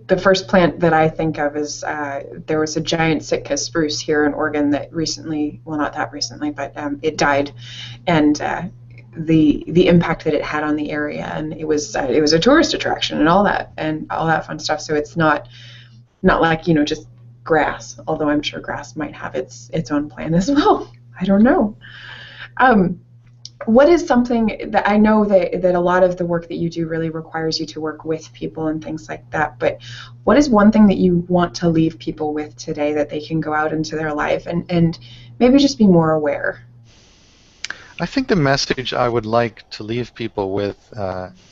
The first plant that I think of is there was a giant Sitka spruce here in Oregon that recently, well, not that recently, but it died, and the impact that it had on the area, and it was a tourist attraction and all that fun stuff. So it's not like, you know, just grass, although I'm sure grass might have its own plan as well. I don't know. What is something that I know that a lot of the work that you do really requires you to work with people and things like that, but what is one thing that you want to leave people with today that they can go out into their life and maybe just be more aware? I think the message I would like to leave people with,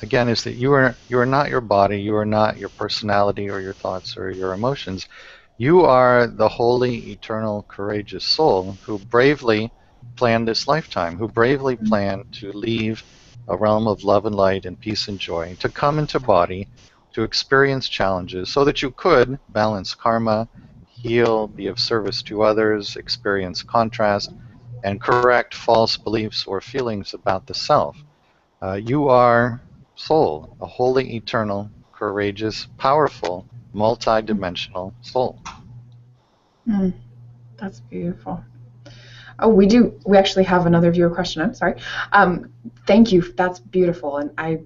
again, is that you are not your body, you are not your personality or your thoughts or your emotions. You are the holy, eternal, courageous soul who bravely planned this lifetime, who bravely planned to leave a realm of love and light and peace and joy, to come into body, to experience challenges so that you could balance karma, heal, be of service to others, experience contrast, and correct false beliefs or feelings about the self. You are soul, a holy, eternal, courageous, powerful, multi-dimensional soul. That's beautiful. Oh, we actually have another viewer question. I'm sorry. Thank you. That's beautiful. And I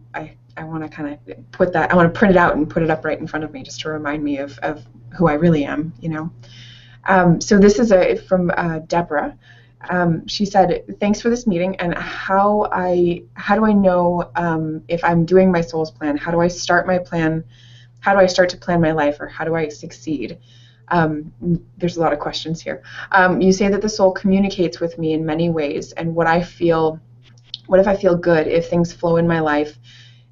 want to kind of put that, I want to print it out and put it up right in front of me just to remind me of who I really am, you know. So this is from Deborah. She said, thanks for this meeting, and how do I know if I'm doing my soul's plan? How do I start my plan? How do I start to plan my life, or how do I succeed? There's a lot of questions here. You say that the soul communicates with me in many ways, and what if I feel good, if things flow in my life,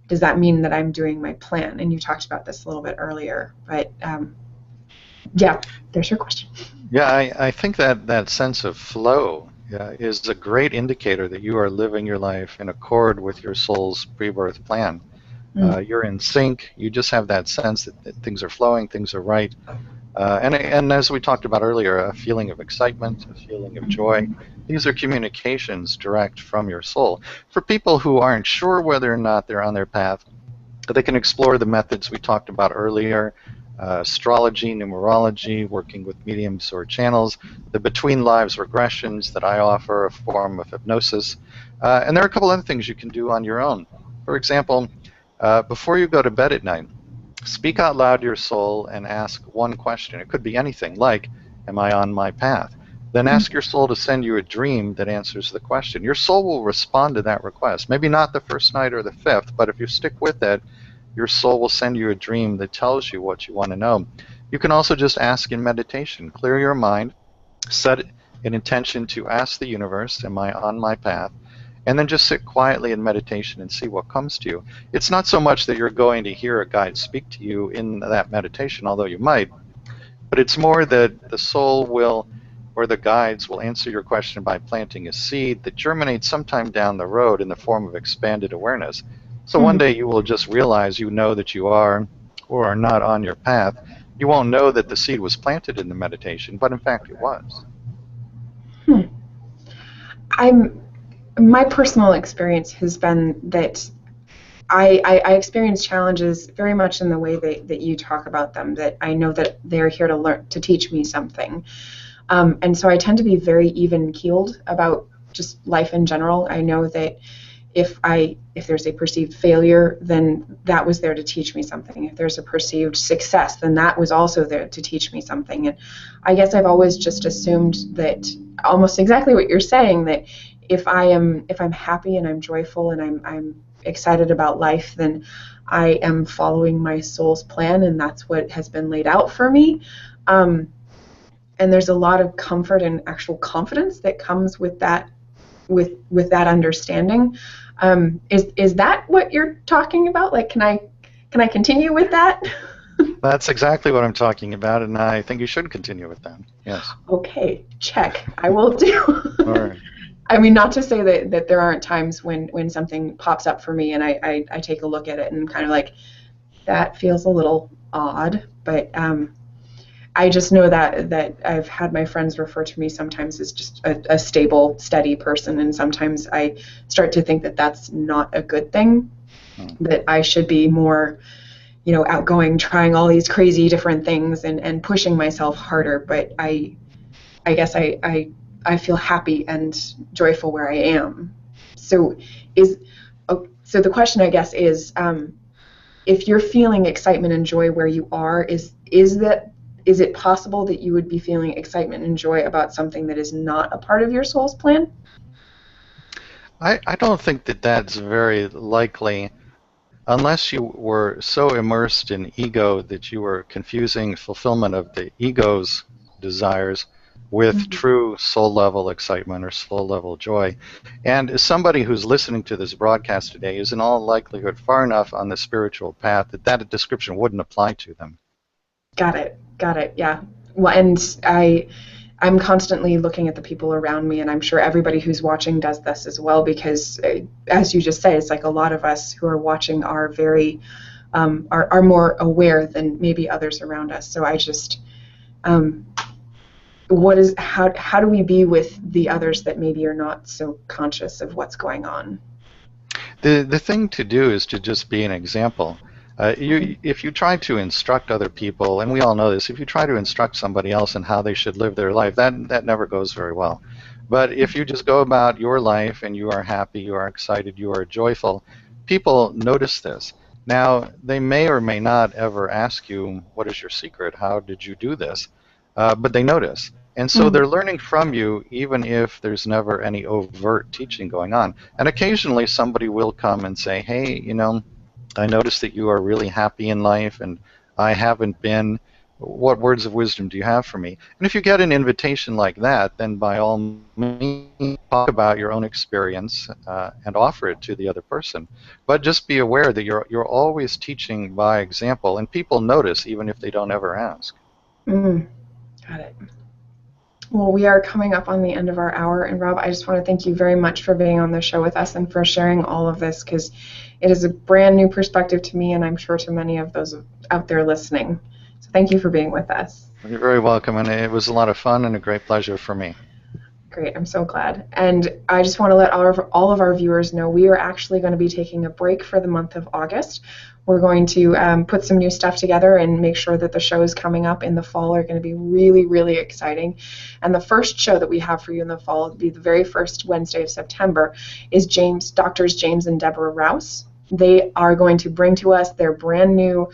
does that mean that I'm doing my plan? And you talked about this a little bit earlier, but yeah, there's your question. Yeah, I think that sense of flow is a great indicator that you are living your life in accord with your soul's pre-birth plan. You're in sync. You just have that sense that things are flowing, things are right. And as we talked about earlier, a feeling of excitement, a feeling of joy. These are communications direct from your soul. For people who aren't sure whether or not they're on their path, they can explore the methods we talked about earlier. Astrology, numerology, working with mediums or channels, the between lives regressions that I offer, a form of hypnosis, and there are a couple other things you can do on your own. For example, before you go to bed at night, speak out loud to your soul and ask one question. It could be anything like, am I on my path? Then ask your soul to send you a dream that answers the question. Your soul will respond to that request. Maybe not the first night or the fifth, but if you stick with it, your soul will send you a dream that tells you what you want to know. You can also just ask in meditation. Clear your mind, set an intention to ask the universe, am I on my path? And then just sit quietly in meditation and see what comes to you. It's not so much that you're going to hear a guide speak to you in that meditation, although you might, but it's more that the soul will, or the guides will answer your question by planting a seed that germinates sometime down the road in the form of expanded awareness. So one day you will just realize you know that you are or are not on your path. You won't know that the seed was planted in the meditation, but in fact it was. My personal experience has been that I experience challenges very much in the way that you talk about them, that I know that they're here to learn, to teach me something. And so I tend to be very even-keeled about just life in general. I know that if there's a perceived failure, then that was there to teach me something. If there's a perceived success, then that was also there to teach me something. And I guess I've always just assumed that almost exactly what you're saying, that if I'm happy and I'm joyful and I'm excited about life, then I am following my soul's plan, and that's what has been laid out for me. And there's a lot of comfort and actual confidence that comes with that, with that understanding. Is that what you're talking about? Like, can I continue with that? That's exactly what I'm talking about, and I think you should continue with that. Yes. Okay, check. I will do. All right. I mean, not to say that there aren't times when something pops up for me and I take a look at it and kind of like, that feels a little odd, but I just know that I've had my friends refer to me sometimes as just a stable, steady person, and sometimes I start to think that that's not a good thing, that I should be more, outgoing, trying all these crazy different things and pushing myself harder, but I guess I feel happy and joyful where I am. So so the question, I guess, is, if you're feeling excitement and joy where you are, is it possible that you would be feeling excitement and joy about something that is not a part of your soul's plan? I don't think that that's very likely unless you were so immersed in ego that you were confusing fulfillment of the ego's desires with true soul level excitement or soul level joy. And as somebody who's listening to this broadcast today is in all likelihood far enough on the spiritual path that that description wouldn't apply to them. Got it. Yeah. Well, and I'm constantly looking at the people around me, and I'm sure everybody who's watching does this as well, because as you just said, it's like a lot of us who are watching are very are more aware than maybe others around us. So I just how do we be with the others that maybe are not so conscious of what's going on? The thing to do is to just be an example. If you try to instruct other people, and we all know this, if you try to instruct somebody else in how they should live their life, that never goes very well. But if you just go about your life and you are happy, you are excited, you are joyful, people notice this. Now, they may or may not ever ask you, what is your secret? How did you do this? But they notice. And so they're learning from you even if there's never any overt teaching going on. And occasionally somebody will come and say, hey, I noticed that you are really happy in life and I haven't been. What words of wisdom do you have for me? And if you get an invitation like that, then by all means talk about your own experience and offer it to the other person. But just be aware that you're always teaching by example, and people notice even if they don't ever ask. Got it. Well, we are coming up on the end of our hour, and Rob, I just want to thank you very much for being on the show with us and for sharing all of this, because it is a brand new perspective to me, and I'm sure to many of those out there listening. So thank you for being with us. You're very welcome, and it was a lot of fun and a great pleasure for me. Great, I'm so glad. And I just want to let all of our viewers know we are actually going to be taking a break for the month of August. We're going to put some new stuff together and make sure that the shows coming up in the fall are going to be really, really exciting. And the first show that we have for you in the fall will be the very first Wednesday of September is Doctors James and Deborah Rouse. They are going to bring to us their brand new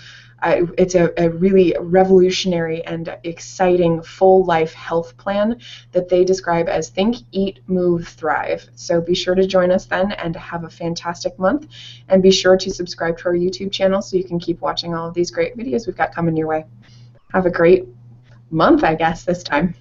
it's a really revolutionary and exciting full life health plan that they describe as Think, Eat, Move, Thrive. So be sure to join us then and have a fantastic month. And be sure to subscribe to our YouTube channel so you can keep watching all of these great videos we've got coming your way. Have a great month, I guess, this time.